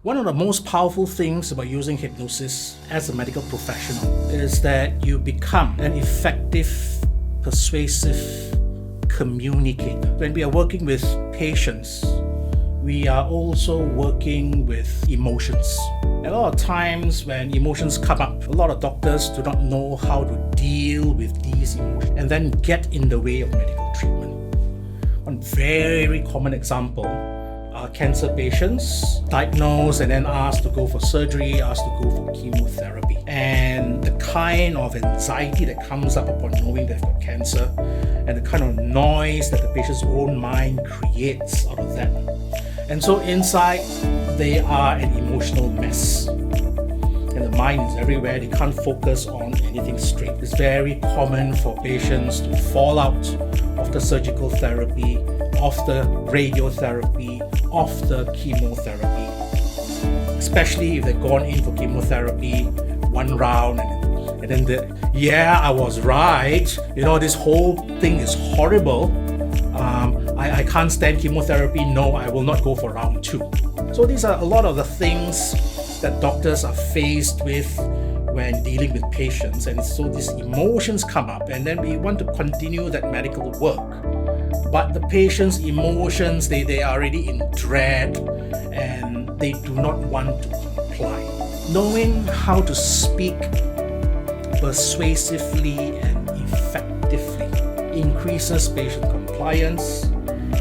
One of the most powerful things about using hypnosis as a medical professional is that you become an effective, persuasive communicator. When we are working with patients, we are also working with emotions. A lot of times when emotions come up, a lot of doctors do not know how to deal with these emotions and then get in the way of medical treatment. One very common example are cancer patients diagnosed and then asked to go for surgery, asked to go for chemotherapy. And the kind of anxiety that comes up upon knowing they've got cancer and the kind of noise that the patient's own mind creates out of that. And so inside, they are an emotional mess. And the mind is everywhere, they can't focus on anything straight. It's very common for patients to fall out of the surgical therapy, of the radiotherapy, of the chemotherapy. Especially if they've gone in for chemotherapy one round and then I was right, this whole thing is horrible. I can't stand chemotherapy, no, I will not go for round 2. So these are a lot of the things that doctors are faced with when dealing with patients, and so these emotions come up, and then we want to continue that medical work. But the patient's emotions, they are already in dread and they do not want to comply. Knowing how to speak persuasively and effectively increases patient compliance,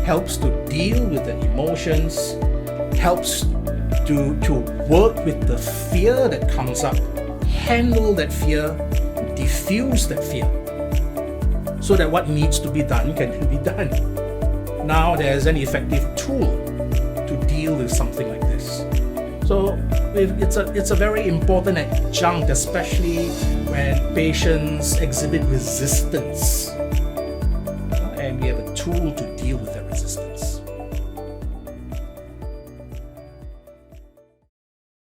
helps to deal with the emotions, helps to work with the fear that comes up, handle that fear, diffuse that fear, so that what needs to be done can be done. Now there's an effective tool to deal with something like this. So it's a very important adjunct, especially when patients exhibit resistance. And we have a tool to deal with that resistance.